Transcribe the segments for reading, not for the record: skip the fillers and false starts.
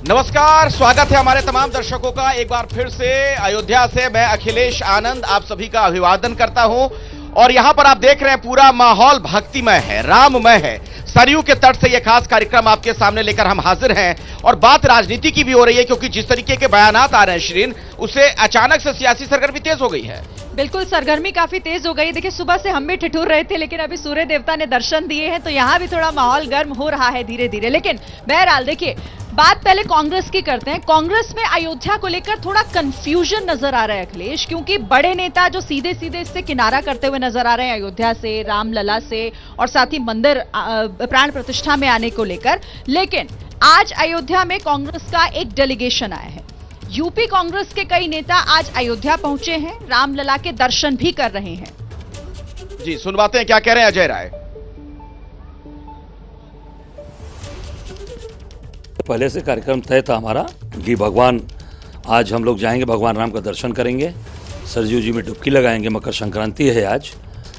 नमस्कार, स्वागत है हमारे तमाम दर्शकों का एक बार फिर से अयोध्या से। मैं अखिलेश आनंद आप सभी का अभिवादन करता हूं और यहां पर आप देख रहे हैं पूरा माहौल भक्तिमय है, राममय है। सरयू के तट से यह खास कार्यक्रम आपके सामने लेकर हम हाजिर हैं और बात राजनीति की भी हो रही है, क्योंकि जिस तरीके के बयानात आ रहे हैं शिरीन, उससे अचानक से सियासी सरगर्मी तेज हो गई है। बिल्कुल, सरगर्मी काफी तेज हो गई। देखिए, सुबह से हम भी ठिठुर रहे थे, लेकिन अभी सूर्य देवता ने दर्शन दिए हैं तो यहाँ भी थोड़ा माहौल गर्म हो रहा है धीरे धीरे। लेकिन बहरहाल देखिए, बात पहले कांग्रेस की करते हैं। कांग्रेस में अयोध्या को लेकर थोड़ा कंफ्यूजन नजर आ रहा है अखिलेश, क्योंकि बड़े नेता जो सीधे सीधे इससे किनारा करते हुए नजर आ रहे हैं अयोध्या से, रामलला से और साथ ही मंदिर प्राण प्रतिष्ठा में आने को लेकर। लेकिन आज अयोध्या में कांग्रेस का एक डेलीगेशन आया है। यूपी कांग्रेस के कई नेता आज अयोध्या पहुंचे हैं, रामलला के दर्शन भी कर रहे हैं। जी, सुनवाते हैं क्या कह रहे हैं अजय राय। पहले से कार्यक्रम तय था हमारा कि भगवान आज हम लोग जाएंगे, भगवान राम का दर्शन करेंगे, सरयू जी में डुबकी लगाएंगे, मकर संक्रांति है आज,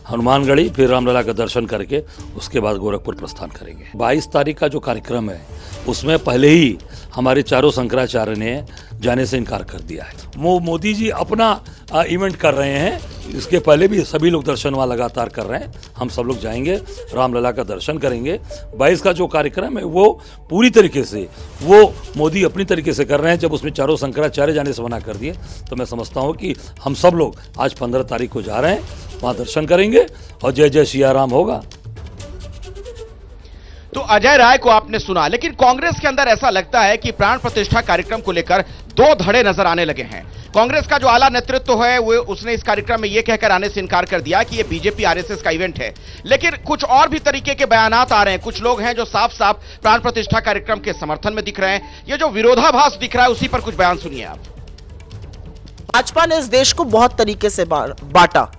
हनुमानगढ़ी, फिर रामलला का दर्शन करके उसके बाद गोरखपुर प्रस्थान करेंगे। 22 तारीख का जो कार्यक्रम है उसमें पहले ही हमारे चारों शंकराचार्य ने जाने से इनकार कर दिया है। वो मोदी जी अपना इवेंट कर रहे हैं, इसके पहले भी सभी लोग दर्शन वहाँ लगातार कर रहे हैं। हम सब लोग जाएंगे, रामलला का दर्शन करेंगे। 22 का जो कार्यक्रम है वो पूरी तरीके से वो मोदी अपनी तरीके से कर रहे हैं। जब उसमें चारों शंकराचार्य जाने से मना कर दिए तो मैं समझता हूँ कि हम सब लोग आज 15 तारीख को जा रहे हैं, वहाँ दर्शन करेंगे और जय जय सिया राम होगा। तो अजय राय को आपने सुना, लेकिन कांग्रेस के अंदर ऐसा लगता है कि प्राण प्रतिष्ठा कार्यक्रम को लेकर दो धड़े नजर आने लगे हैं। कांग्रेस का जो आला नेतृत्व है वो उसने इस कार्यक्रम में यह कहकर आने से इनकार कर दिया कि यह बीजेपी आरएसएस का इवेंट है, लेकिन कुछ और भी तरीके के बयानात आ रहे हैं। कुछ लोग हैं जो साफ साफ प्राण प्रतिष्ठा कार्यक्रम के समर्थन में दिख रहे हैं। ये जो विरोधाभास दिख रहा है उसी पर कुछ बयान सुनिए आप। भाजपा ने इस देश को बहुत तरीके से बांटा।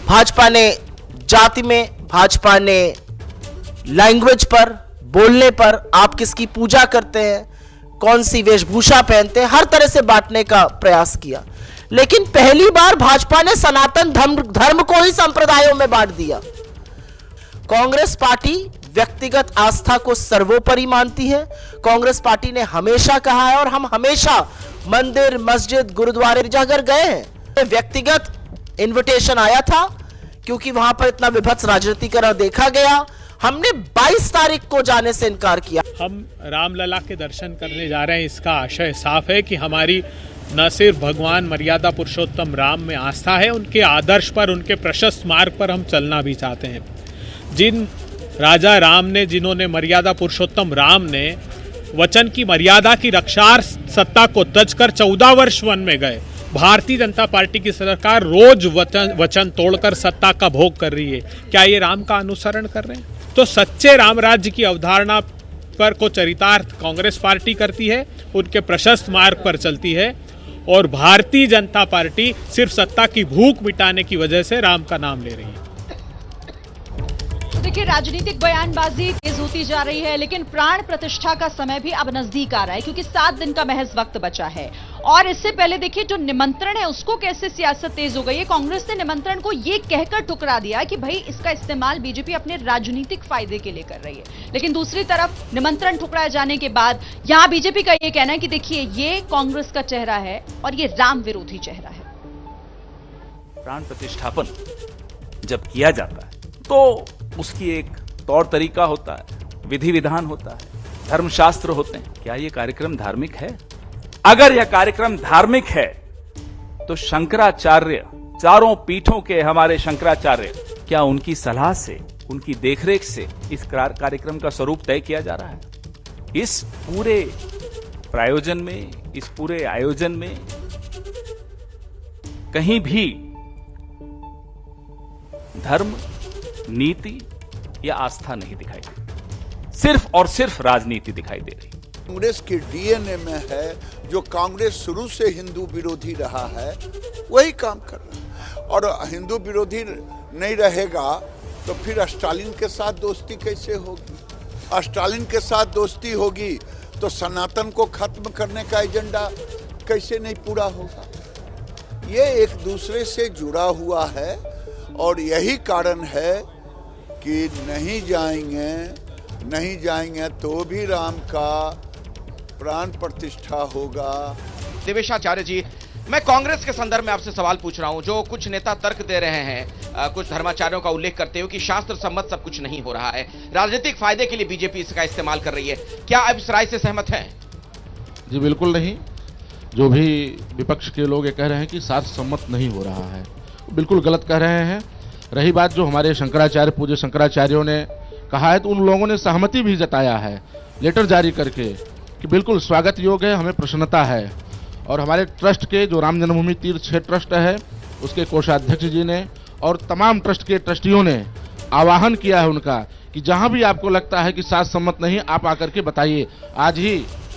भाजपा ने जाति में, भाजपा ने लैंग्वेज पर, बोलने पर, आप किसकी पूजा करते हैं, कौन सी वेशभूषा पहनते हैं, हर तरह से बांटने का प्रयास किया। लेकिन पहली बार भाजपा ने सनातन धर्म को ही संप्रदायों में बांट दिया। कांग्रेस पार्टी व्यक्तिगत आस्था को सर्वोपरि मानती है। कांग्रेस पार्टी ने हमेशा कहा है और हम हमेशा मंदिर, मस्जिद, गुरुद्वारे जाकर गए हैं। व्यक्तिगत इन्विटेशन आया था क्योंकि वहां पर इतना विभत्स राजनीतिकरण देखा गया। हमने 22 तारीख को जाने से इनकार किया। हम रामलला के दर्शन करने जा रहे हैं, इसका आशय साफ है कि हमारी न सिर्फ भगवान मर्यादा पुरुषोत्तम राम में आस्था है, उनके आदर्श पर, उनके प्रशस्त मार्ग पर हम चलना भी चाहते हैं। जिन राजा राम ने, जिन्होंने मर्यादा पुरुषोत्तम राम ने वचन की मर्यादा की रक्षा सत्ता को तज कर 14 वर्ष वन में गए। भारतीय जनता पार्टी की सरकार रोज वचन तोड़कर सत्ता का भोग कर रही है। क्या ये राम का अनुसरण कर रहे हैं? तो सच्चे राम राज्य की अवधारणा पर को चरितार्थ कांग्रेस पार्टी करती है, उनके प्रशस्त मार्ग पर चलती है, और भारतीय जनता पार्टी सिर्फ सत्ता की भूख मिटाने की वजह से राम का नाम ले रही है। देखिए, राजनीतिक बयानबाजी तेज होती जा रही है, लेकिन प्राण प्रतिष्ठा का समय भी अब नजदीक आ रहा है, क्योंकि 7 दिन का महज वक्त बचा है। और इससे पहले देखिए, जो निमंत्रण है उसको कैसे सियासत तेज हो गई है। कांग्रेस ने निमंत्रण को ये कहकर ठुकरा दिया कि भाई इसका इस्तेमाल बीजेपी अपने राजनीतिक फायदे के लिए कर रही है। लेकिन दूसरी तरफ निमंत्रण ठुकराए जाने के बाद यहां बीजेपी का ये कहना है कि देखिए, ये कांग्रेस का चेहरा है और ये राम विरोधी चेहरा है। प्राण प्रतिष्ठापन जब किया जाता है तो उसकी एक तौर तरीका होता है, विधि विधान होता है, धर्मशास्त्र होते हैं। क्या ये कार्यक्रम धार्मिक है? अगर यह कार्यक्रम धार्मिक है तो शंकराचार्य, चारों पीठों के हमारे शंकराचार्य, क्या उनकी सलाह से, उनकी देखरेख से इस कार्यक्रम का स्वरूप तय किया जा रहा है? इस पूरे प्रायोजन में, इस पूरे आयोजन में कहीं भी धर्म, नीति या आस्था नहीं दिखाई दे, सिर्फ और सिर्फ राजनीति दिखाई दे रही। कांग्रेस के डीएनए में है, जो कांग्रेस शुरू से हिंदू विरोधी रहा है वही काम कर रहा है। और हिंदू विरोधी नहीं रहेगा तो फिर स्टालिन के साथ दोस्ती कैसे होगी? स्टालिन के साथ दोस्ती होगी तो सनातन को खत्म करने का एजेंडा कैसे नहीं पूरा होगा? ये एक दूसरे से जुड़ा हुआ है और यही कारण है कि नहीं जाएंगे तो भी राम का प्राण प्रतिष्ठा होगा। देवेशाचार्य जी, मैं कांग्रेस के संदर्भ में आपसे सवाल पूछ रहा हूं। जो कुछ नेता तर्क दे रहे हैं, कुछ धर्माचार्यों का उल्लेख करते हुए कि शास्त्र सम्मत सब कुछ नहीं हो रहा है, राजनीतिक फायदे के लिए बीजेपी इसका इस्तेमाल कर रही है, क्या आप इस राय से सहमत हैं? जी बिल्कुल नहीं। जो भी विपक्ष के लोग ये कह रहे हैं कि शास्त्र सम्मत नहीं हो रहा है, बिल्कुल गलत कह रहे हैं। रही बात जो हमारे शंकराचार्य, पूज्य शंकराचार्यों ने कहा है, तो उन लोगों ने सहमति भी जताया है लेटर जारी करके कि बिल्कुल स्वागत योग्य है, हमें प्रसन्नता है। और हमारे ट्रस्ट के जो राम जन्मभूमि तीर्थ क्षेत्र ट्रस्ट है, उसके कोषाध्यक्ष जी ने और तमाम ट्रस्ट के ट्रस्टियों ने आह्वान किया है उनका कि जहां भी आपको लगता है कि शास्त्र सम्मत नहीं, आप आकर के बताइए। आज ही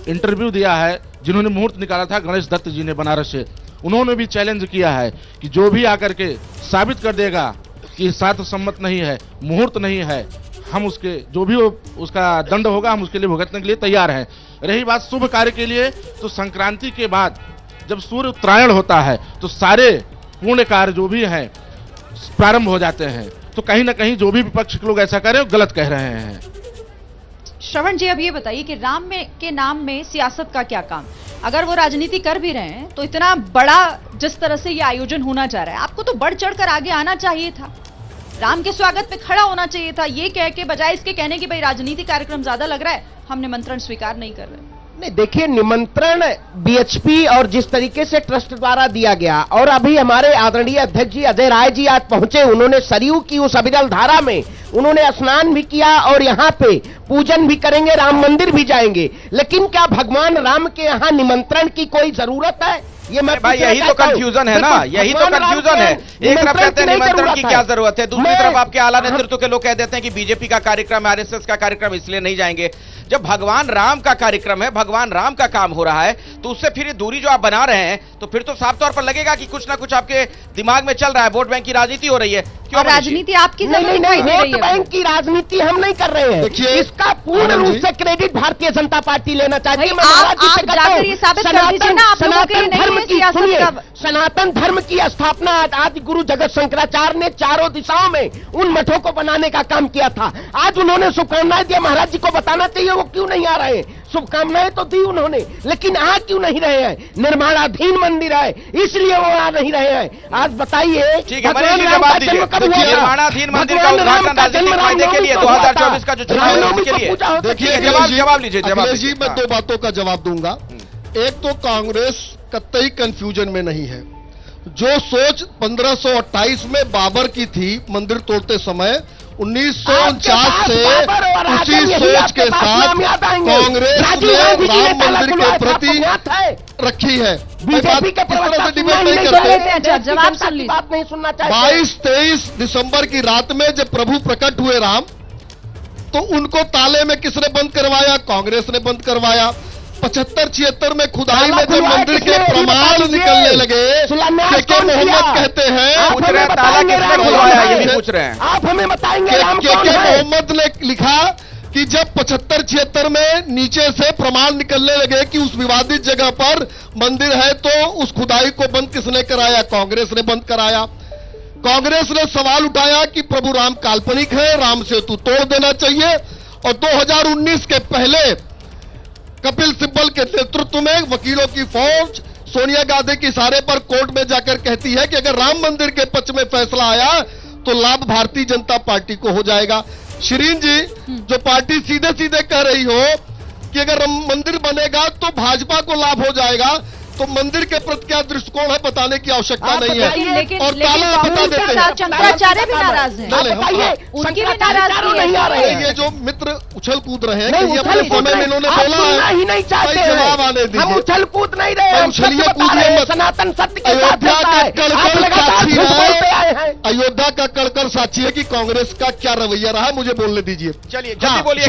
इंटरव्यू दिया है जिन्होंने मुहूर्त निकाला था, गणेश दत्त जी ने बनारस से, उन्होंने भी चैलेंज किया है कि जो भी आकर के साबित कर देगा कि शास्त्र सम्मत नहीं है, मुहूर्त नहीं है, हम उसके जो भी उसका दंड होगा हम उसके लिए भुगतने के लिए तैयार हैं। रही बात शुभ कार्य के लिए, तो संक्रांति के बाद जब सूर्य उत्तरायण होता है तो सारे पुण्य कार्य जो भी हैं प्रारंभ हो जाते हैं। तो कहीं ना कहीं जो भी विपक्ष के लोग ऐसा करें वो गलत कह रहे हैं। श्रवण जी, अब ये बताइए कि राम में के नाम में सियासत का क्या काम? अगर वो राजनीति कर भी रहे हैं तो इतना बड़ा जिस तरह से ये आयोजन होना चाह रहा है, आपको तो बढ़ चढ़कर आगे आना चाहिए था, राम के स्वागत पे खड़ा होना चाहिए था, ये कह के बजाय इसके कहने की भाई राजनीति कार्यक्रम ज्यादा लग रहा है, हम निमंत्रण स्वीकार नहीं कर रहे। नहीं, देखिए, निमंत्रण बीएचपी और जिस तरीके से ट्रस्ट द्वारा दिया गया, और अभी हमारे आदरणीय अध्यक्ष जी अजय राय जी आज पहुंचे, उन्होंने सरयू की उस अविरल धारा में उन्होंने स्नान भी किया और यहाँ पे पूजन भी करेंगे, राम मंदिर भी जाएंगे। लेकिन क्या भगवान राम के यहाँ निमंत्रण की कोई जरूरत है? ये मैं भाई यही तो कंफ्यूजन है ना, यही तो कंफ्यूजन है। एक तरफ कहते हैं निमंत्रण की क्या जरूरत है, दूसरी तरफ आपके आला नेतृत्व के लोग कह देते हैं कि बीजेपी का कार्यक्रम, आरएसएस का कार्यक्रम, इसलिए नहीं जाएंगे। जब भगवान राम का कार्यक्रम है, भगवान राम का काम हो रहा है, तो उससे फिर ये दूरी जो आप बना रहे हैं, तो फिर तो साफ तौर पर लगेगा कि कुछ ना कुछ आपके दिमाग में चल रहा है, वोट बैंक की राजनीति हो रही है। क्यों राजनीति आपकी नहीं, वोट बैंक की राजनीति हम नहीं कर रहे हैं। इसका पूर्ण रूप से क्रेडिट भारतीय जनता पार्टी लेना चाहती है। आप जाकर ये साबित कर दीजिए ना, आप लोगों के लिए नहीं है सियासत का। सनातन धर्म की स्थापना आज गुरु जगत शंकराचार्य ने चारों दिशाओं में उन मठों को बनाने का काम किया था। आज उन्होंने शुभकामनाएं दिया, महाराज जी को बताना चाहिए वो क्यों नहीं आ रहे हैं। शुभकामनाएं तो दी उन्होंने, लेकिन आ क्यों नहीं रहे हैं? निर्माणाधीन मंदिर है, इसलिए वो आ नहीं रहे हैं। आज बताइए, ठीक है, निर्माणाधीन मंदिर का उद्घाटन राजनीतिक फायदे के लिए 2024 का जो चुनाव है उसके लिए, देखिए जवाब लीजिए। जी, मैं दो बातों का जवाब दूंगा। एक तो कांग्रेस कतई कंफ्यूजन में नहीं है। जो सोच 1528 में बाबर की थी मंदिर तोड़ते समय, 1949 से उसी सोच के साथ कांग्रेस ने राम मंदिर के प्रति रखी है। बीजेपी के तरह से डिबेट नहीं करते। जवाब सुन लीजिए, बात नहीं सुनना चाहिए। 22-23 दिसंबर की रात में जब प्रभु प्रकट हुए राम, तो उनको ताले में किसने बंद करवाया? कांग्रेस ने बंद करवाया। 75-76 में खुदाई में जब मंदिर के प्रमाण निकलने लगे, के मोहम्मद कहते हैं, पूछ रहे हैं ताला किसने खुलवाया, ये भी पूछ रहे हैं। आप हमें बताएंगे के मोहम्मद ने लिखा कि जब 75-76 में नीचे से प्रमाण निकलने लगे कि उस विवादित जगह पर मंदिर है, तो उस खुदाई को बंद किसने कराया? कांग्रेस ने बंद कराया। कांग्रेस ने सवाल उठाया कि प्रभु राम काल्पनिक है, राम सेतु तोड़ देना चाहिए। और 2019 के पहले कपिल सिब्बल के नेतृत्व में वकीलों की फौज सोनिया गांधी के इशारे पर कोर्ट में जाकर कहती है कि अगर राम मंदिर के पक्ष में फैसला आया तो लाभ भारतीय जनता पार्टी को हो जाएगा। शिरीन जी, जो पार्टी सीधे सीधे कह रही हो कि अगर राम मंदिर बनेगा तो भाजपा को लाभ हो जाएगा, तो मंदिर के प्रति क्या दृष्टिकोण है बताने की आवश्यकता नहीं है। और ताला बता देते हैं, शंकराचार्य भी नाराज हैं। उनकी भी नाराजगी नहीं आ रही है। ये जो मित्र उछल कूद रहे हैं, ये अपने समय में इन्होंने बोला है, ही नहीं चाहते, जवाब आने दीजिए। हम उछल कूद नहीं रहे, उछलिए कूदिए मत। सनातन सत्य के साथ अयोध्या का कड़कड़ साक्षी है, अयोध्या का कड़कड़ साक्षी है कि कांग्रेस का क्या रवैया रहा। मुझे बोलने दीजिए। चलिए जल्दी बोलिए।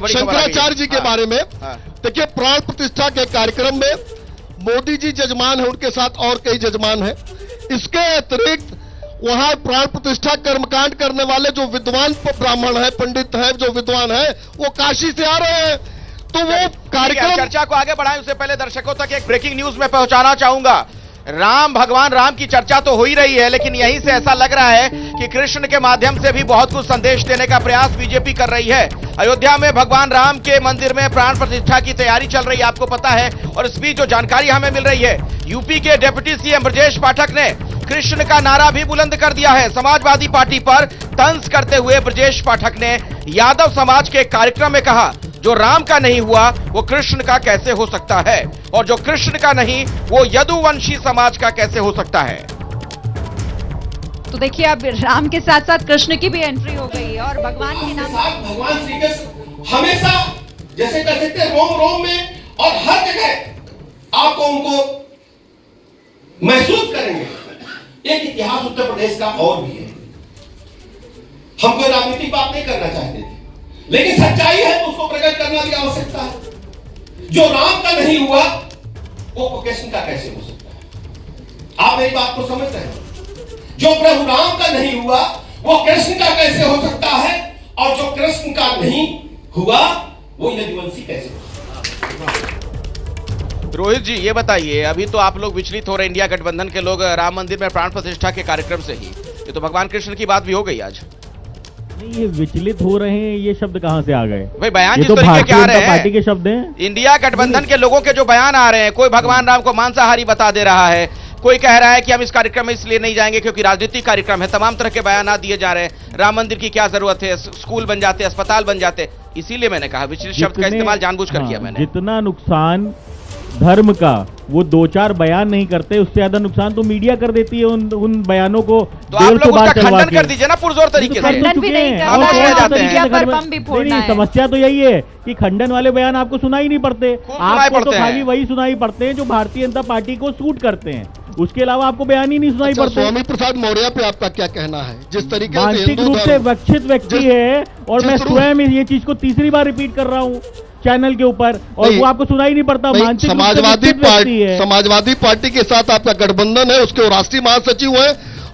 शंकराचार्य जी के बारे में देखिए, प्राण प्रतिष्ठा के कार्यक्रम में मोदी जी जजमान है, उनके साथ और कई जजमान हैं। इसके अतिरिक्त वहां प्राण प्रतिष्ठा कर्मकांड करने वाले जो विद्वान ब्राह्मण हैं, पंडित हैं, जो विद्वान हैं, वो काशी से आ रहे हैं। तो वो कार्यक्रम, चर्चा को आगे बढ़ाएं उससे पहले दर्शकों तक एक ब्रेकिंग न्यूज में पहुंचाना चाहूंगा। राम, भगवान राम की चर्चा तो हो ही रही है, लेकिन यहीं से ऐसा लग रहा है कि कृष्ण के माध्यम से भी बहुत कुछ संदेश देने का प्रयास बीजेपी कर रही है। अयोध्या में भगवान राम के मंदिर में प्राण प्रतिष्ठा की तैयारी चल रही है, आपको पता है। और इस बीच जो जानकारी हमें मिल रही है, यूपी के डिप्टी सीएम ब्रजेश पाठक ने कृष्ण का नारा भी बुलंद कर दिया है। समाजवादी पार्टी पर तंज करते हुए ब्रजेश पाठक ने यादव समाज के कार्यक्रम में कहा, जो राम का नहीं हुआ वो कृष्ण का कैसे हो सकता है, और जो कृष्ण का नहीं वो यदुवंशी समाज का कैसे हो सकता है। तो देखिए अब राम के साथ साथ कृष्ण की भी एंट्री हो गई है और भगवान के नाम भगवान श्री कृष्ण हमेशा जैसे कह सकते हैं रोम रोम में और हर जगह आपको उनको महसूस करेंगे। एक इतिहास उत्तर प्रदेश का और भी है। हम कोई राजनीतिक बात नहीं करना चाहते थे, लेकिन सच्चाई है तो उसको प्रकट करना भी आवश्यकता है। जो राम का नहीं हुआ वो कृष्ण का कैसे हो सकता है? आप मेरी बात को समझ रहे हैं? जो प्रभु राम का नहीं हुआ वो कृष्ण का कैसे हो सकता है, और जो कृष्ण का नहीं हुआ वो यदुवंशी कैसे हो सकता है? रोहित जी ये बताइए, अभी तो आप लोग विचलित हो रहे इंडिया गठबंधन के लोग राम मंदिर में प्राण प्रतिष्ठा के कार्यक्रम से ही, ये तो भगवान कृष्ण की बात भी हो गई आज। नहीं, ये विचलित हो रहे हैं, ये शब्द कहां से आ गए भाई? बयान ये जिस तो तरीके के आ रहे हैं, पार्टी के शब्द हैं। इंडिया गठबंधन के लोगों के जो बयान आ रहे हैं, कोई भगवान राम को मांसाहारी बता दे रहा है, कोई कह रहा है कि हम इस कार्यक्रम में इसलिए नहीं जाएंगे क्योंकि राजनीतिक कार्यक्रम है। तमाम तरह के बयान दिए जा रहे हैं। राम मंदिर की क्या जरूरत है, स्कूल बन जाते, अस्पताल बन जाते। इसीलिए मैंने कहा विचलित शब्द का इस्तेमाल जानबूझकर किया मैंने। जितना नुकसान धर्म का वो 2-4 बयान नहीं करते, उससे ज्यादा नुकसान तो मीडिया कर देती है उन बयानों को। तो आप लोग उसका खंडन कर दीजिए ना पुरजोर तरीके से। खंडन भी नहीं नहीं, समस्या तो यही है कि खंडन वाले बयान आपको सुनाई नहीं पड़ते। आपको तो खाली वही सुनाई पड़ते हैं जो भारतीय जनता पार्टी को सूट करते हैं, उसके अलावा आपको बयान ही नहीं सुनाई पड़ते। स्वामी प्रसाद मौर्य पे आपका क्या कहना है? जिस तरीके से मानसिक रूप से विकसित व्यक्ति है, और मैं स्वयं ये चीज को तीसरी बार रिपीट कर रहा हूँ चैनल के ऊपर, और वो आपको सुनाई नहीं पड़ता। मानसिक समाजवादी पार्टी के साथ आपका गठबंधन है, उसके राष्ट्रीय महासचिव है,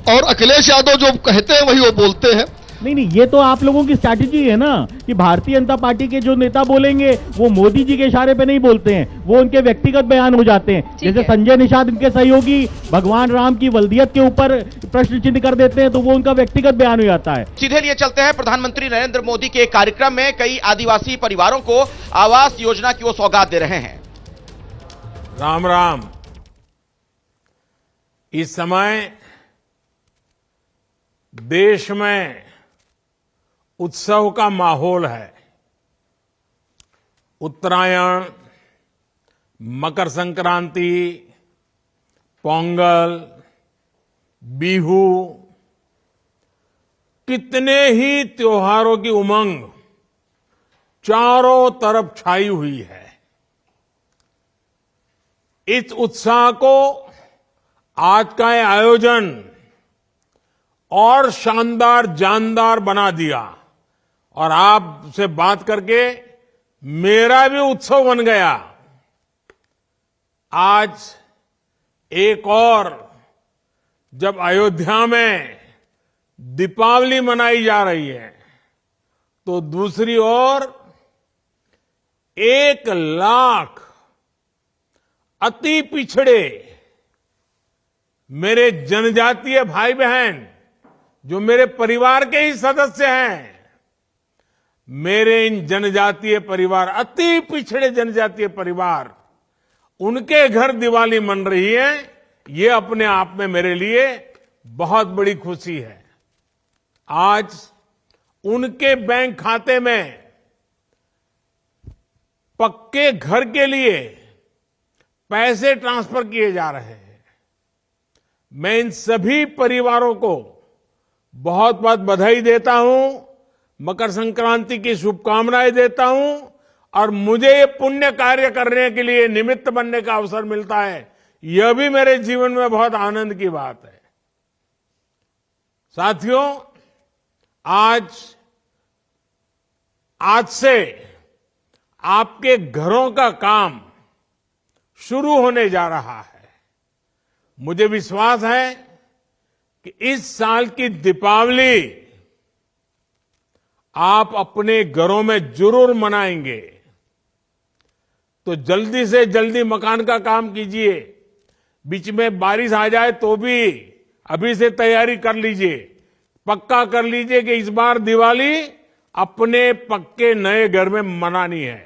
और अखिलेश यादव जो कहते हैं वही वो बोलते हैं। नहीं, ये तो आप लोगों की स्ट्रैटेजी है ना कि भारतीय जनता पार्टी के जो नेता बोलेंगे वो मोदी जी के इशारे पे नहीं बोलते हैं, वो उनके व्यक्तिगत बयान हो जाते हैं। जैसे संजय निषाद इनके सहयोगी भगवान राम की वल्दियत के ऊपर प्रश्न चिन्ह कर देते हैं, तो वो उनका व्यक्तिगत बयान हो जाता है। सीधे लिए चलते हैं प्रधानमंत्री नरेंद्र मोदी के कार्यक्रम में कई आदिवासी परिवारों को आवास योजना की वो सौगात दे रहे हैं। राम राम। इस समय देश में उत्सव का माहौल है। उत्तरायण, मकर संक्रांति, पोंगल, बिहू, कितने ही त्योहारों की उमंग चारों तरफ छाई हुई है। इस उत्साह को आज का ये आयोजन और शानदार जानदार बना दिया, और आपसे बात करके मेरा भी उत्सव बन गया। आज एक और जब अयोध्या में दीपावली मनाई जा रही है, तो दूसरी ओर 1 लाख अति पिछड़े मेरे जनजातीय भाई बहन जो मेरे परिवार के ही सदस्य हैं, मेरे इन जनजातीय परिवार, अति पिछड़े जनजातीय परिवार, उनके घर दिवाली मन रही है, ये अपने आप में मेरे लिए बहुत बड़ी खुशी है। आज उनके बैंक खाते में पक्के घर के लिए पैसे ट्रांसफर किए जा रहे हैं। मैं इन सभी परिवारों को बहुत बहुत बधाई देता हूं, मकर संक्रांति की शुभकामनाएं देता हूं, और मुझे ये पुण्य कार्य करने के लिए निमित्त बनने का अवसर मिलता है, यह भी मेरे जीवन में बहुत आनंद की बात है। साथियों, आज से आपके घरों का काम शुरू होने जा रहा है। मुझे विश्वास है कि इस साल की दीपावली आप अपने घरों में जरूर मनाएंगे। तो जल्दी से जल्दी मकान का काम कीजिए। बीच में बारिश आ जाए तो भी अभी से तैयारी कर लीजिए। पक्का कर लीजिए कि इस बार दिवाली अपने पक्के नए घर में मनानी है।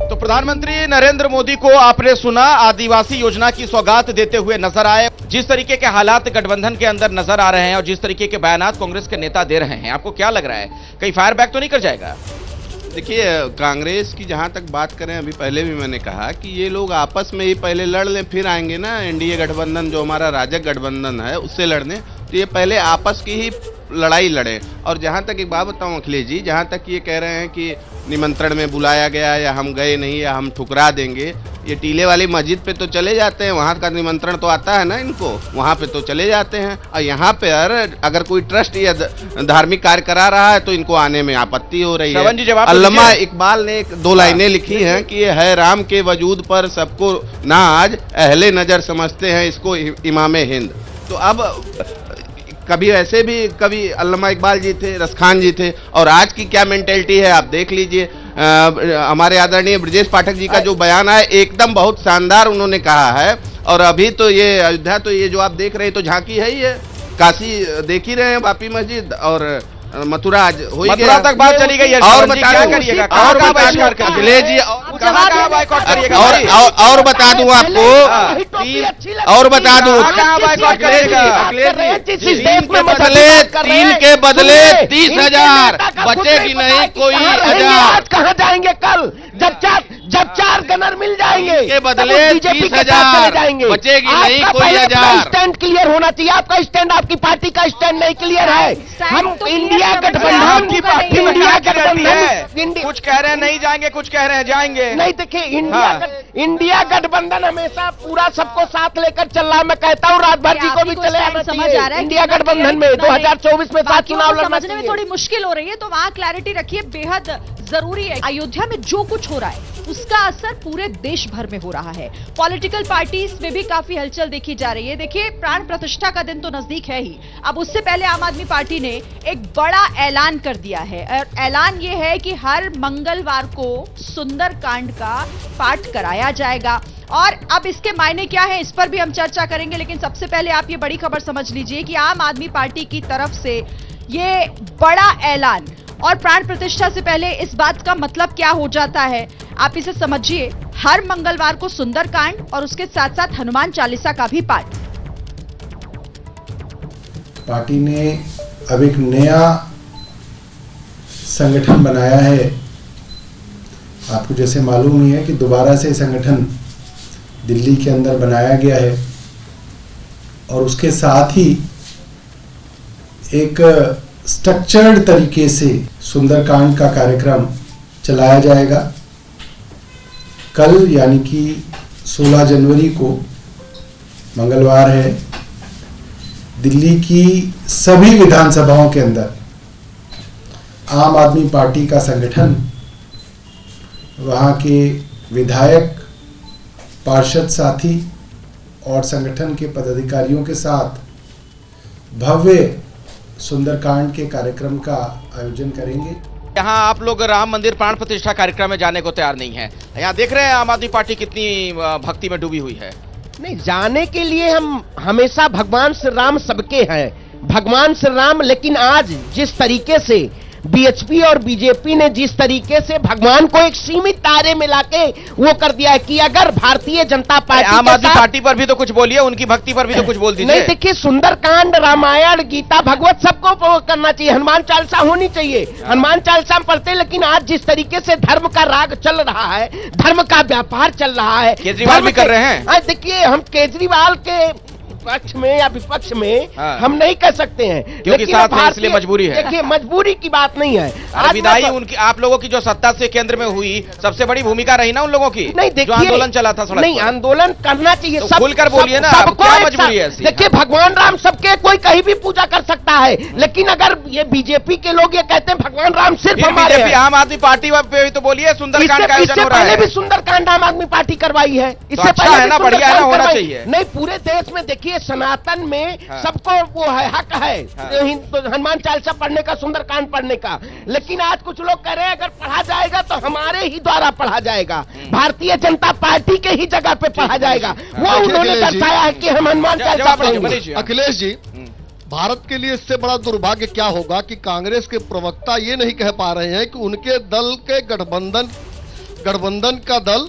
तो प्रधानमंत्री नरेंद्र मोदी को आपने सुना, आदिवासी योजना की सौगात देते हुए नजर आए। जिस तरीके के हालात गठबंधन के अंदर नजर आ रहे हैं और जिस तरीके के बयानात कांग्रेस के नेता दे रहे हैं, आपको क्या लग रहा है, कहीं फायर बैक तो नहीं कर जाएगा? देखिए, कांग्रेस की जहां तक बात करें, अभी पहले भी मैंने कहा कि ये लोग आपस में ही पहले लड़ लें, फिर आएंगे ना एनडीए गठबंधन जो हमारा राजग गठबंधन है उससे लड़ने। तो ये पहले आपस की ही लड़ाई लड़े। और जहां तक एक बात बताऊं अखिलेश जी, जहां तक ये कह रहे हैं कि निमंत्रण में बुलाया गया या हम गए नहीं या हम ठुकरा देंगे, ये टीले वाली मस्जिद पे तो चले जाते हैं, वहां का निमंत्रण तो आता है ना इनको, वहां पे तो चले जाते हैं। और यहाँ पे अगर कोई ट्रस्ट या धार्मिक कार्य करा रहा है तो इनको आने में आपत्ति हो रही है। अल्लामा इकबाल ने दो लाइनें लिखी हैं कि ये है राम के वजूद पर सबको नाज, अहले नजर समझते हैं इसको इमामे हिंद। तो अब कभी ऐसे भी कभी अल्लामा इकबाल जी थे, रसखान जी थे, और आज की क्या मेंटेलिटी है आप देख लीजिए। हमारे आदरणीय ब्रजेश पाठक जी का जो बयान है एकदम बहुत शानदार उन्होंने कहा है। और अभी तो ये अयोध्या, तो ये जो आप देख रहे हैं तो झांकी है ही है, काशी देख ही रहे हैं, बापी मस्जिद और मथुरा आज हो ही गया, तक बात चली गई। और बता करिएगा, और बता दूं आपको, और बता दूं, 3 के बदले 30,000 बचेगी नहीं कोई हजार। कहाँ जाएंगे कल जब 4 गनर मिल जाएंगे के बदले 30,000 बचेगी नहीं कोई हजार। स्टैंड क्लियर होना चाहिए, आपका स्टैंड, आपकी पार्टी का स्टैंड नहीं क्लियर है। हम इंडिया गठबंधन की पार्टी, इंडिया गठबंधन, कुछ कह रहे हैं नहीं जाएंगे, कुछ कह रहे हैं जाएंगे। नहीं, देखिए इंडिया गठबंधन हमेशा पूरा सबको साथ लेकर चल रहा है। मैं कहता हूँ राजभर जी को भी चले आना चाहिए इंडिया गठबंधन में। 2024 में 7 चुनाव लड़ना समझने में थोड़ी मुश्किल हो रही है, तो वहाँ क्लैरिटी रखिए, बेहद जरूरी है। अयोध्या में जो कुछ हो रहा है उसका असर पूरे देश भर में हो रहा है। पॉलिटिकल पार्टीज में भी काफी हलचल देखी जा रही है। देखिए, प्राण प्रतिष्ठा का दिन तो नजदीक है ही, अब उससे पहले आम आदमी पार्टी ने एक बड़ा ऐलान कर दिया है। और ऐलान ये है कि हर मंगलवार को सुंदरकांड का पाठ कराया जाएगा। और अब इसके मायने क्या है, इस पर भी हम चर्चा करेंगे, लेकिन सबसे पहले आप ये बड़ी खबर समझ लीजिए कि आम आदमी पार्टी की तरफ से ये बड़ा ऐलान और प्राण प्रतिष्ठा से पहले इस बात का मतलब क्या हो जाता है, आप इसे समझिए। हर मंगलवार को सुंदरकांड और उसके साथ साथ हनुमान चालीसा का भी पाठ। पार्टी ने अब एक नया संगठन बनाया है। आपको जैसे मालूम ही है कि दोबारा से संगठन दिल्ली के अंदर बनाया गया है और उसके साथ ही एक स्ट्रक्चर्ड तरीके से सुंदरकांड का कार्यक्रम चलाया जाएगा। कल यानी कि 16 जनवरी को मंगलवार है, दिल्ली की सभी विधानसभाओं के अंदर आम आदमी पार्टी का संगठन, वहाँ के विधायक, पार्षद साथी और संगठन के पदाधिकारियों के साथ भव्य सुंदरकांड के कार्यक्रम का आयोजन करेंगे। यहाँ आप लोग राम मंदिर प्राण प्रतिष्ठा कार्यक्रम में जाने को तैयार नहीं है। यहाँ देख रहे हैं आम आदमी पार्टी कितनी भक्ति में डूबी हुई है। नहीं, जाने के लिए हम हमेशा भगवान श्री राम सबके हैं, भगवान श्री राम। लेकिन आज जिस तरीके से बीएचपी और बीजेपी ने जिस तरीके से भगवान को एक सीमित दायरे में लाके वो कर दिया है कि अगर भारतीय जनता पार्टी, आम आदमी पार्टी पर भी तो कुछ बोलिए, उनकी भक्ति पर भी तो कुछ बोल दीजिए। नहीं, देखिए, सुंदरकांड, रामायण, गीता, भगवत सबको करना चाहिए, हनुमान चालीसा होनी चाहिए, हनुमान चालीसा पढ़ते। लेकिन आज जिस तरीके से धर्म का राग चल रहा है, धर्म का व्यापार चल रहा है, केजरीवाल भी कर रहे हैं। देखिए, हम केजरीवाल के पक्ष में या विपक्ष में हम नहीं कह सकते हैं, क्योंकि साथ में इसलिए मजबूरी है। देखिए, मजबूरी की बात नहीं है। विदाई उनकी, आप लोगों की जो सत्ता से केंद्र में हुई, सबसे बड़ी भूमिका रही ना उन लोगों की। नहीं, देखिए, आंदोलन चला था सड़क नहीं, आंदोलन करना चाहिए, तो खुलकर बोलिए ना, क्या मजबूरी है ऐसी? देखिए, भगवान राम सबके, कोई कहीं भी पूजा कर सकता है, लेकिन अगर ये बीजेपी के लोग ये कहते हैं भगवान राम सिर्फ हमारे हैं। आम आदमी पार्टी पे तो बोलिए सुंदरकांड का आयोजन हो रहा है। पहले भी सुंदरकांड आम आदमी पार्टी करवाई है, इससे अच्छा है ना, बढ़िया है ना, होना चाहिए। नहीं, पूरे देश में देखिए, सनातन में सबको वो है, हक है हनुमान चालीसा पढ़ने का, सुंदरकांड पढ़ने का। लेकिन आज कुछ लोग कह रहे हैं अगर पढ़ा जाएगा तो हमारे ही द्वारा पढ़ा जाएगा, भारतीय जनता पार्टी के ही जगह पे पढ़ा जाएगा। वो उन्होंने दर्शाया है कि हम हनुमान चालीसा पढ़ेंगे। अखिलेश जी, भारत के लिए इससे बड़ा दुर्भाग्य क्या होगा कि कांग्रेस के प्रवक्ता ये नहीं कह पा रहे हैं कि उनके दल के गठबंधन का दल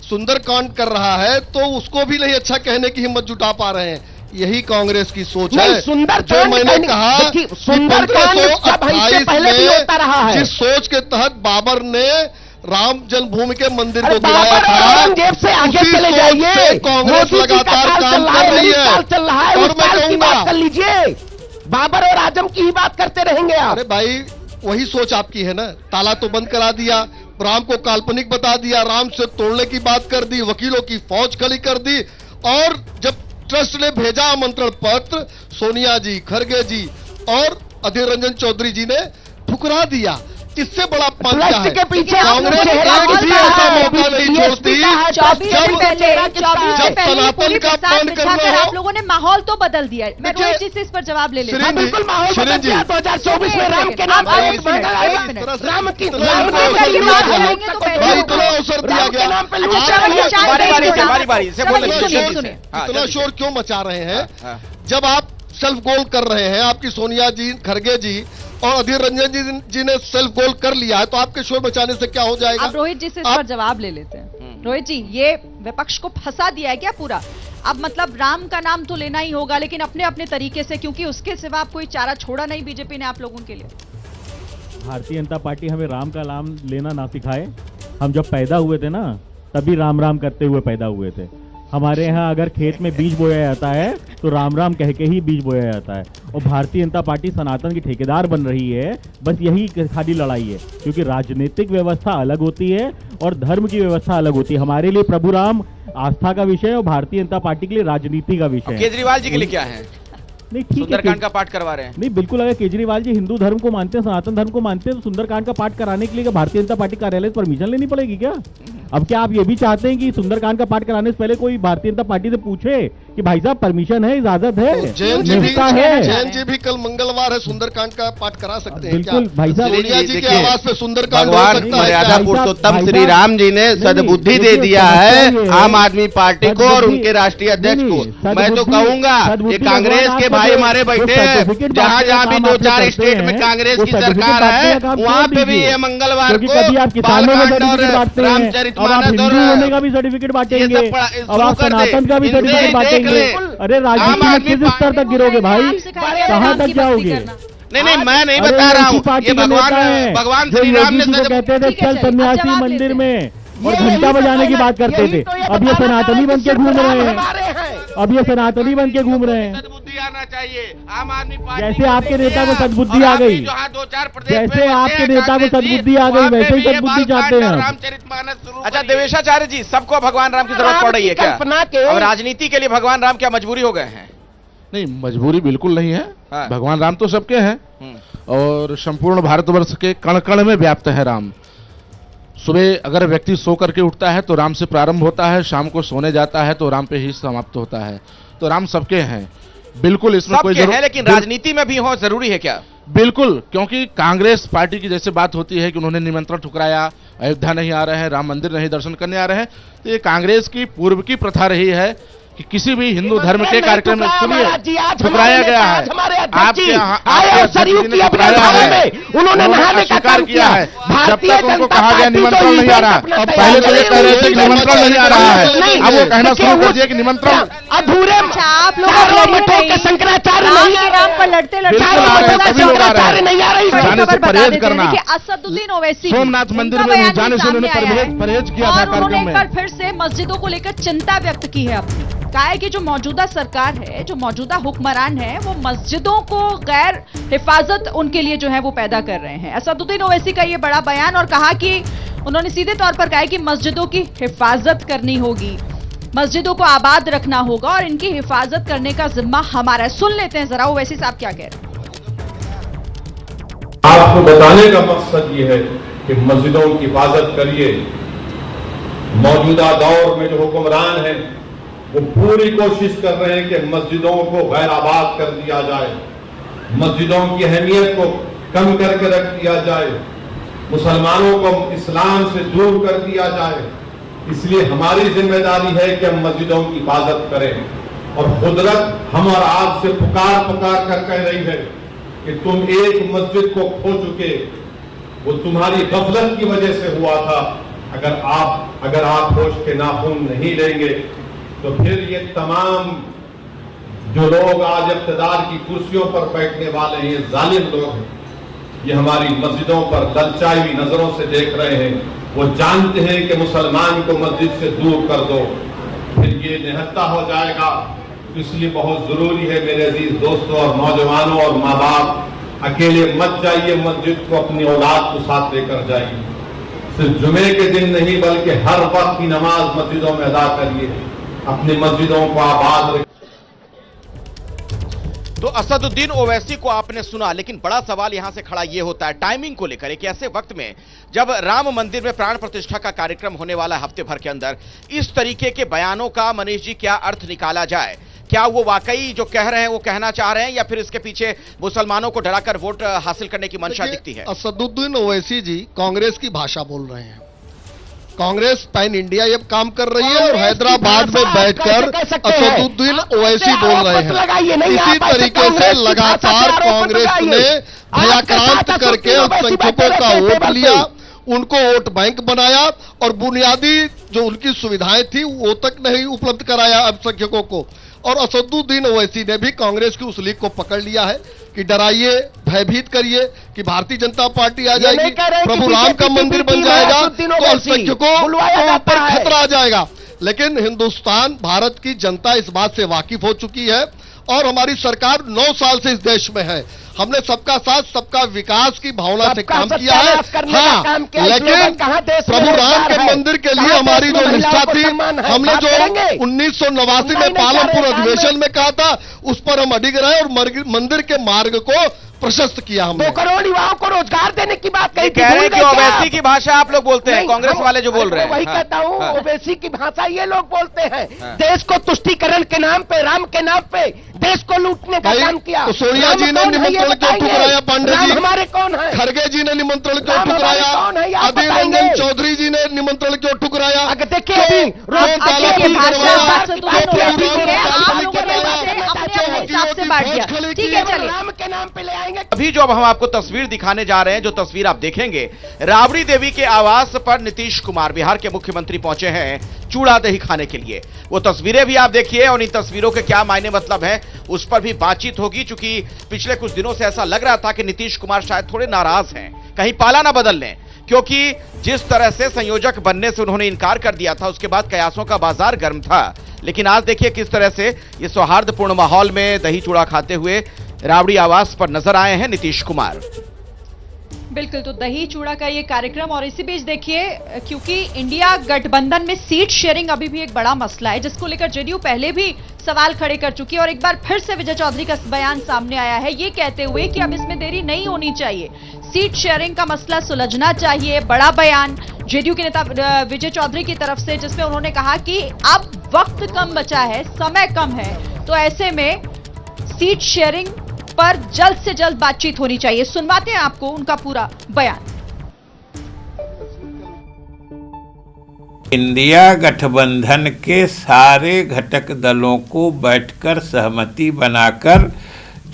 सुंदरकांड कर रहा है, तो उसको भी नहीं अच्छा कहने की हिम्मत जुटा पा रहे हैं। यही कांग्रेस की सोच है। जो मैंने कहा कि 1528 में जिस सोच के तहत बाबर ने राम जन्मभूमि के मंदिर को गिराया था, उसी सोच से कांग्रेस लगातार काम कर रही है। और मैं कहूंगा बाबर और आजम की ही बात करते रहेंगे आप। अरे भाई, वही सोच आपकी है ना। ताला तो बंद करा दिया, राम को काल्पनिक बता दिया, राम से तोड़ने की बात कर दी, वकीलों की फौज खड़ी कर दी, और जब ट्रस्ट ने भेजा आमंत्रण पत्र, सोनिया जी, खड़गे जी और अधीर रंजन चौधरी जी ने ठुकरा दिया। इससे बड़ा पंच है। के पीछे कांग्रेस एक भी ऐसा मौका नहीं छोड़ती जब सनातन का पंच करना हो। आप लोगों ने माहौल तो बदल दिया है। मैं रोहित जी से इस पर जवाब ले लेता हूं। बिल्कुल माहौल बदल दिया। 2024 में राम के नाम भाई इतना अवसर दिया गया। इतना शोर क्यों मचा रहे हैं? जब आप सेल्फ गोल कर रहे हैं, आपकी सोनिया जी, खड़गे जी और अधीर रंजन जी ने सेल्फ गोल कर लिया है, तो आपके शोर बचाने से क्या हो जाएगा? आप रोहित जी से इस पर जवाब ले लेते हैं। रोहित जी, ये विपक्ष को फंसा दिया है क्या पूरा? अब मतलब राम का नाम तो लेना ही होगा, लेकिन अपने अपने तरीके से, क्योंकि उसके सिवा आप कोई चारा छोड़ा नहीं बीजेपी ने आप लोगों के लिए। भारतीय जनता पार्टी हमें राम का नाम लेना ना सिखाए। हम जब पैदा हुए थे ना, तभी राम राम करते हुए पैदा हुए थे। हमारे यहाँ अगर खेत में बीज बोया जाता है तो राम राम कह के ही बीज बोया जाता है। और भारतीय जनता पार्टी सनातन की ठेकेदार बन रही है, बस यही खाली लड़ाई है। क्योंकि राजनीतिक व्यवस्था अलग होती है और धर्म की व्यवस्था अलग होती है। हमारे लिए प्रभु राम आस्था का विषय है और भारतीय जनता पार्टी के लिए राजनीति का विषय है। केजरीवाल जी के लिए क्या है? नहीं, ठीक है, सुंदरकांड का पाठ करवा रहे हैं। नहीं, बिल्कुल। अगर केजरीवाल जी हिंदू धर्म को मानते हैं, सनातन धर्म को मानते हैं, तो सुंदरकांड का पाठ कराने के लिए भारतीय जनता पार्टी कार्यालय से परमिशन लेनी पड़ेगी क्या? अब क्या आप ये भी चाहते हैं कि सुंदरकांड का पाठ कराने से पहले कोई भारतीय जनता पार्टी से पूछे कि भाई साहब परमिशन है, इजाजत है, जैन जी भी कल मंगलवार है, सुंदरकांड का पाठ करा सकते हैं? बिल्कुल भाई साहब। सोनिया जी की आवाज पे सुंदरकांड भगवान मर्यादा पुरुषोत्तम श्री राम जी ने सद्बुद्धि दे दिया है आम आदमी पार्टी को और उनके राष्ट्रीय अध्यक्ष को। मैं तो कहूंगा ये कांग्रेस के भाई हमारे बैठे हैं, जहाँ जहाँ भी 2-4 स्टेट में कांग्रेस की सरकार है, वहाँ पे भी ये मंगलवार को बालकांड और रामचरितमानस और होने का भी सर्टिफिकेट बांटेंगे और आप सनातन का भी सर्टिफिकेट बांटेंगे। अरे राजनीति में किस स्तर तक गिरोगे भाई? कहाँ तक जाओगे? नहीं, मैं नहीं बता रहा हूँ। ये भगवान श्री राम ने कहते थे चल सन्यासी मंदिर में और घंटा बजाने की बात करते थे। अब ये सनातनी बन के घूम रहे हैं। अब ये सनातनी बन के घूम रहे हैं। सद्बुद्धि आना चाहिए आम आदमी पार्टी। जैसे आपके नेता को सद्बुद्धि आ गई, जैसे आपके नेता को सद्बुद्धि आ गई, वैसे ही सद्बुद्धि चाहते हैं। अच्छा देवेशाचार्य जी, सबको भगवान राम की जरूरत पड़ रही है क्या? अब राजनीति के लिए भगवान राम क्या मजबूरी हो गए हैं? नहीं, मजबूरी बिल्कुल नहीं है। भगवान राम तो सबके हैं और संपूर्ण भारतवर्ष के कण कण में व्याप्त है राम। सुबह अगर व्यक्ति सो करके उठता है तो राम से प्रारंभ होता है, शाम को सोने जाता है तो राम पे ही समाप्त होता है। तो राम सबके हैं, बिल्कुल इसमें कोई जरूरत है। लेकिन राजनीति में भी हो जरूरी है क्या? बिल्कुल, क्योंकि कांग्रेस पार्टी की जैसे बात होती है कि उन्होंने निमंत्रण ठुकराया, अयोध्या नहीं आ रहे हैं, राम मंदिर नहीं दर्शन करने आ रहे हैं, तो ये कांग्रेस की पूर्व की प्रथा रही है कि किसी भी हिंदू धर्म के कार्यक्रम में ठुकराया गया है। उन्होंने स्वीकार किया है। जब तक उनको कहा गया निमंत्रण नहीं आ रहा, पहले तो ये कह रहे थे कि निमंत्रण नहीं आ रहा है, अब वो कहना शुरू कर दिया कि निमंत्रण अधूरे। आप लोग शंकराचार्य राम पर लड़ते सभी लोग आ रहे हैं। जाने से परहेज करना। असदुद्दीन ओवैसी सोमनाथ मंदिर में जाने से उन्होंने परहेज किया था कार्यक्रम में। एक बार फिर से मस्जिदों को लेकर चिंता व्यक्त की है अपनी। कहा है कि जो मौजूदा सरकार है, जो मौजूदा हुक्मरान है, वो मस्जिदों को गैर हिफाजत उनके लिए जो है वो पैदा कर रहे हैं। असदुद्दीन ओवैसी का ये बड़ा बयान, और कहा कि उन्होंने सीधे तौर पर कहा है कि मस्जिदों की हिफाजत करनी होगी, मस्जिदों को आबाद रखना होगा और इनकी हिफाजत करने का जिम्मा हमारा है। सुन लेते हैं जरा ओवैसी साहब क्या कह रहे हैं। आपको बताने का मकसद ये है कि मस्जिदों की हिफाजत करिए। मौजूदा दौर में जो हुक्मरान है वो पूरी कोशिश कर रहे हैं कि मस्जिदों को गैर आबाद कर दिया जाए, मस्जिदों की अहमियत को कम करके रख दिया जाए, मुसलमानों को इस्लाम से दूर कर दिया जाए। इसलिए हमारी जिम्मेदारी है कि हम मस्जिदों की हिफाजत करें। और कुदरत हम और आप से पुकार पुकार कर कह रही है कि तुम एक मस्जिद को खो चुके, वो तुम्हारी गफलत की वजह से हुआ था। अगर आप होश के नाखून नहीं लेंगे तो फिर ये तमाम जो लोग आज इक़्तिदार की कुर्सियों पर बैठने वाले हैं, ये जालिम लोग हैं, ये हमारी मस्जिदों पर ललचाई हुई नजरों से देख रहे हैं। वो जानते हैं कि मुसलमान को मस्जिद से दूर कर दो, फिर ये निहत्ता हो जाएगा। इसलिए बहुत जरूरी है मेरे अजीज दोस्तों और नौजवानों और माँ बाप, अकेले मत जाइए मस्जिद को, अपनी औलाद को साथ लेकर जाइए। सिर्फ जुमे के दिन नहीं बल्कि हर वक्त की नमाज मस्जिदों में अदा करिए, अपनी मस्जिदों को आबाद रखिए। तो असदुद्दीन ओवैसी को आपने सुना, लेकिन बड़ा सवाल यहां से खड़ा यह होता है टाइमिंग को लेकर। एक ऐसे वक्त में जब राम मंदिर में प्राण प्रतिष्ठा का कार्यक्रम होने वाला हफ्ते भर के अंदर इस तरीके के बयानों का मनीष जी क्या अर्थ निकाला जाए? क्या वो वाकई जो कह रहे हैं वो कहना चाह रहे हैं, या फिर इसके पीछे मुसलमानों को डराकर वोट हासिल करने की मंशा दिखती है? असदुद्दीन ओवैसी जी कांग्रेस की भाषा बोल रहे हैं। कांग्रेस पैन इंडिया ये काम कर रही है और हैदराबाद में बैठकर असदुद्दीन ओवैसी बोल रहे हैं। इसी तरीके से लगातार कांग्रेस ने भयाक्रांत करके अल्पसंख्यकों का वोट लिया, उनको वोट बैंक बनाया और बुनियादी जो उनकी सुविधाएं थी वो तक नहीं उपलब्ध कराया अल्पसंख्यकों को। और असदुद्दीन ओवैसी ने भी कांग्रेस की उस लीग को पकड़ लिया है कि डराइए, भयभीत करिए कि भारतीय जनता पार्टी आ जाएगी, प्रभु राम का मंदिर बन जाएगा तो अल्पसंख्यकों को ऊपर खतरा आ जाएगा। लेकिन हिंदुस्तान, भारत की जनता इस बात से वाकिफ हो चुकी है और हमारी सरकार 9 साल से इस देश में है। हमने सबका साथ सबका विकास की भावना से काम किया है। हाँ, लेकिन प्रभु राम के मंदिर के लिए हमारी जो निष्ठा थी, हमने जो 1989 में पालमपुर अधिवेशन में कहा था, उस पर हम अडिग रहे और मंदिर के मार्ग को प्रशस्त किया हमने। 2 करोड़ युवाओं को रोजगार देने की बात कही। कह रहे हैं कि ओवैसी की भाषा आप लोग बोलते हैं, कांग्रेस वाले जो बोल रहे हैं। वही कहता हूँ, ओवैसी की भाषा ये लोग बोलते हैं। देश को तुष्टीकरण के नाम पे, राम के नाम पे देश को लूटने का काम किया। तो सोनिया जी ने निमंत्रण क्यों ठुकराया? पांडे जी हमारे कौन है? खड़गे जी ने निमंत्रण क्यों ठुकराया? अधीर रंजन चौधरी जी ने निमंत्रण क्यों ठुकराया? देखिए राम के नाम पे ले आएंगे। अभी जो अब हम आपको तस्वीर दिखाने जा रहे हैं, जो तस्वीर आप देखेंगे, राबड़ी देवी के आवास पर नीतीश कुमार, बिहार के मुख्यमंत्री, पहुंचे हैं चूड़ा दही खाने के लिए। वो तस्वीरें भी आप देखिए और इन तस्वीरों के क्या मायने मतलब है उस पर भी बातचीत होगी। चूंकि पिछले कुछ दिनों से ऐसा लग रहा था कि नीतीश कुमार शायद थोड़े नाराज हैं, कहीं पाला ना बदल लें, क्योंकि जिस तरह से संयोजक बनने से उन्होंने इनकार कर दिया था, उसके बाद कयासों का बाजार गर्म था। लेकिन आज देखिए किस तरह से ये सौहार्दपूर्ण माहौल में दही चूड़ा खाते हुए राबड़ी आवास पर नजर आए हैं नीतीश कुमार। बिल्कुल, तो दही चूड़ा का ये कार्यक्रम। और इसी बीच देखिए, क्योंकि इंडिया गठबंधन में सीट शेयरिंग अभी भी एक बड़ा मसला है, जिसको लेकर जेडीयू पहले भी सवाल खड़े कर चुकी है और एक बार फिर से विजय चौधरी का बयान सामने आया है, ये कहते हुए कि अब इसमें देरी नहीं होनी चाहिए, सीट शेयरिंग का मसला सुलझना चाहिए। बड़ा बयान जेडीयू के नेता विजय चौधरी की तरफ से, जिसमें उन्होंने कहा कि अब वक्त कम बचा है, समय कम है, तो ऐसे में सीट शेयरिंग पर जल्द से जल्द बातचीत होनी चाहिए। सुनवाते हैं आपको उनका पूरा बयान। इंडिया गठबंधन के सारे घटक दलों को बैठकर सहमति बनाकर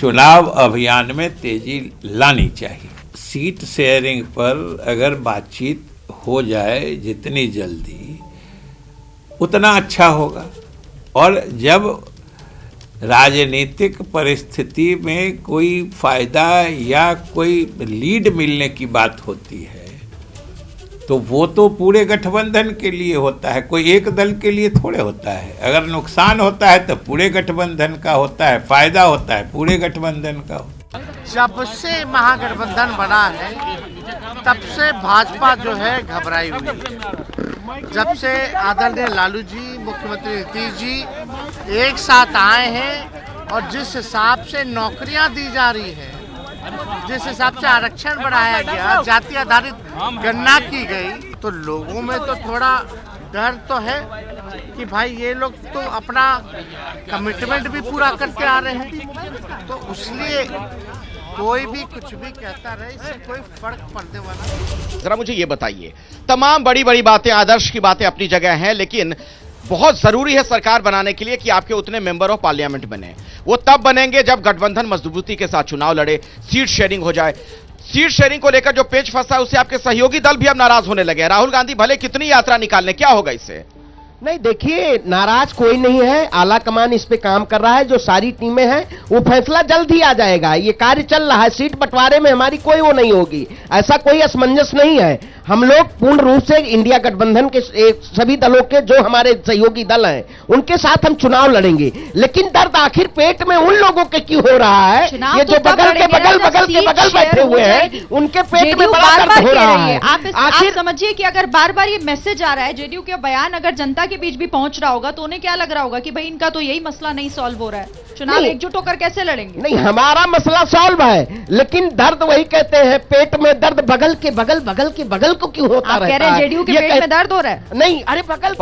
चुनाव अभियान में तेजी लानी चाहिए। सीट शेयरिंग पर अगर बातचीत हो जाए जितनी जल्दी उतना अच्छा होगा। और जब राजनीतिक परिस्थिति में कोई फायदा या कोई लीड मिलने की बात होती है तो वो तो पूरे गठबंधन के लिए होता है, कोई एक दल के लिए थोड़े होता है। अगर नुकसान होता है तो पूरे गठबंधन का होता है, फायदा होता है पूरे गठबंधन का होता है। जब से महागठबंधन बना है तब से भाजपा जो है घबराई हुई है। जब से आदरणीय लालू जी, मुख्यमंत्री नीतीश जी एक साथ आए हैं और जिस हिसाब से नौकरियां दी जा रही है, जिस हिसाब से आरक्षण बढ़ाया गया, जाति आधारित गणना की गई, तो लोगों में तो थोड़ा डर तो है कि भाई ये लोग तो अपना कमिटमेंट भी पूरा करके आ रहे हैं, तो इसलिए कोई भी कुछ भी कहता रहे, इससे कोई फर्क पड़ने वाला। जरा मुझे ये बताइए, तमाम बड़ी बड़ी बातें, आदर्श की बातें अपनी जगह हैं, लेकिन बहुत जरूरी है सरकार बनाने के लिए कि आपके उतने मेंबर ऑफ पार्लियामेंट बने। वो तब बनेंगे जब गठबंधन मजबूती के साथ चुनाव लड़े, सीट शेयरिंग हो जाए। सीट शेयरिंग को लेकर जो पेच फंसा है उससे आपके सहयोगी दल भी अब नाराज होने लगे हैं। राहुल गांधी भले कितनी यात्रा निकालने, क्या होगा इससे? नहीं, देखिए, नाराज कोई नहीं है। आला कमान इस पे काम कर रहा है, जो सारी टीमें हैं वो फैसला जल्द ही आ जाएगा। ये कार्य चल रहा है, सीट बंटवारे में हमारी कोई वो नहीं होगी, ऐसा कोई असमंजस नहीं है। हम लोग पूर्ण रूप से इंडिया गठबंधन के सभी दलों के जो हमारे सहयोगी दल हैं उनके साथ हम चुनाव लड़ेंगे। लेकिन दर्द आखिर पेट में उन लोगों के क्यों हो रहा है? ये जो बगल के बगल बैठे हुए हैं उनके पेट में बड़ा दर्द हो रहा है। आप समझिए कि अगर बार बार ये मैसेज आ रहा है, जेडीयू के बयान अगर जनता के बीच भी पहुंच रहा होगा तो उन्हें क्या लग रहा होगा कि भाई इनका तो यही मसला नहीं सॉल्व हो रहा है, चुनाव एकजुट होकर कैसे लड़ेंगे? नहीं, हमारा मसला सॉल्व है, लेकिन दर्द वही कहते हैं, पेट में दर्द बगल के बगल को क्यों होता रहता है? कह रहे हैं जेडीयू के पेट में दर्द हो रहा है? नहीं, अरे बगल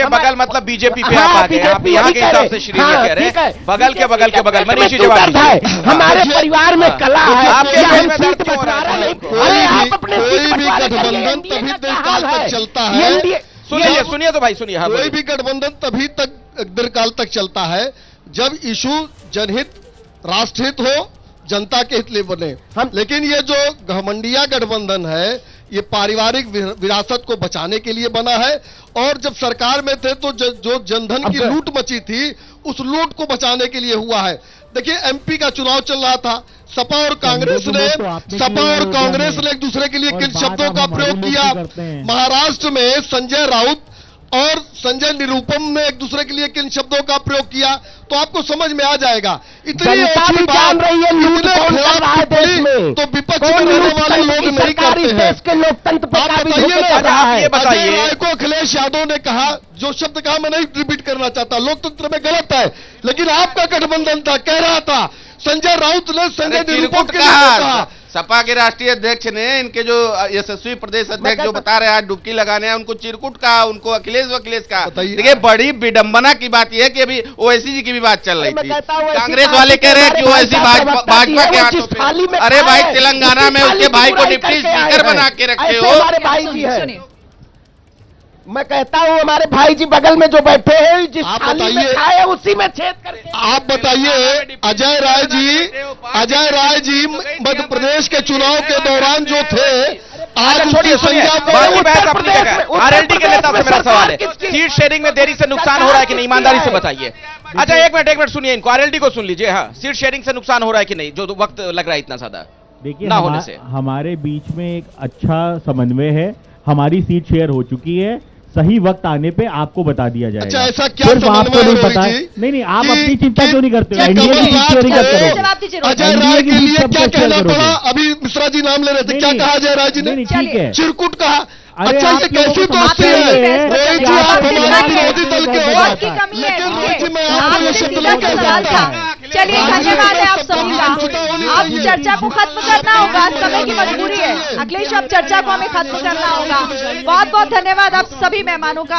बगल मतलब बीजेपी पे आप आ गए। आप यहाँ के हिसाब से श्री कह रहे हैं बगल के बगल। मनीष जी जवाब है, हमारे परिवार में कला है। आपके पेट में दर्द क्यों हो रहा है? कोई भी गठबंधन तभी दीर्घकाल तक चलता है। सुनिए तो भाई, सुनिए। कोई भी गठबंधन तभी तक दीर्घकाल तक चलता है जब इशू जनहित, राष्ट्रहित हो, जनता के हित लिए बने। लेकिन ये जो घमंडिया गठबंधन है ये पारिवारिक विरासत को बचाने के लिए बना है, और जब सरकार में थे तो जो जनधन की लूट मची थी उस लूट को बचाने के लिए हुआ है। देखिए, एमपी का चुनाव चल रहा था, सपा और कांग्रेस ने एक दूसरे के लिए किन शब्दों का प्रयोग किया। महाराष्ट्र में संजय राउत और संजय निरुपम ने एक दूसरे के लिए किन शब्दों का प्रयोग किया, तो आपको समझ में आ जाएगा। इतनी अच्छी बात तो विपक्ष में रहने वाले लोग नहीं करते हैं। ये बताइए, राय को अखिलेश यादव ने कहा, जो शब्द कहा मैं नहीं रिपीट करना चाहता, लोकतंत्र में गलत है, लेकिन आपका गठबंधन था, कह रहा था। संजय राउत ने संजय निरुपम के लिए कहा। सपा के राष्ट्रीय अध्यक्ष ने इनके जो यशस्वी प्रदेश अध्यक्ष जो बता रहे हैं आज डुबकी लगाने हैं, उनको चिरकुट कहा, उनको अखिलेश कहा। देखिए, बड़ी विडंबना की बात यह है कि अभी ओवैसी जी की भी बात चल रही थी। कांग्रेस वाले कह रहे हैं कि ओवैसी भाजपा के हाथों पे। अरे भाई, तेलंगाना में उसके भाई को डिप्टी स्पीकर बना के रखे हो। मैं कहता हूँ हमारे भाई जी बगल में जो बैठे हैं, जिस थाली में खाए उसी में छेद करके। आप बताइए, अजय राय जी मध्य प्रदेश के चुनाव के दौरान जो थे, आज छोड़िए, आरएलडी के नेता से मेरा सवाल है, सीट शेयरिंग में देरी से नुकसान हो रहा है कि नहीं? ईमानदारी से बताइए। अच्छा, एक मिनट सुनिए इनको, आरएलडी को सुन लीजिए। हाँ, सीट शेयरिंग से नुकसान हो रहा है कि नहीं, जो वक्त लग रहा है इतना ज्यादा? देखिए, हमारे बीच में एक अच्छा समन्वय है, हमारी सीट शेयर हो चुकी है, सही वक्त आने पे आपको बता दिया जाएगा। अच्छा, ऐसा क्या सिर्फ आपको नहीं पता है? नहीं, आप अपनी चिंता क्यों नहीं करते? एनडीए की सीट शेयरिंग करो। अजय राय के लिए क्या कहना पड़ा? अभी मिश्रा जी नाम ले रहे थे, क्या कहा अजय राय जी ने? ठीक है, चिरकुट कहा। अच्छा, ये कैसी दोस्ती है? रोहित जी, आप हमारे विरोधी दल के हो, लेकिन रोहित जी मैं आपको ये शब्द नहीं कह सकता। चलिए, धन्यवाद है आप सभी का। अब चर्चा को खत्म करना होगा, समय की मजबूरी है। अखिलेश, अब चर्चा को हमें खत्म करना होगा। बहुत बहुत धन्यवाद आप सभी मेहमानों का।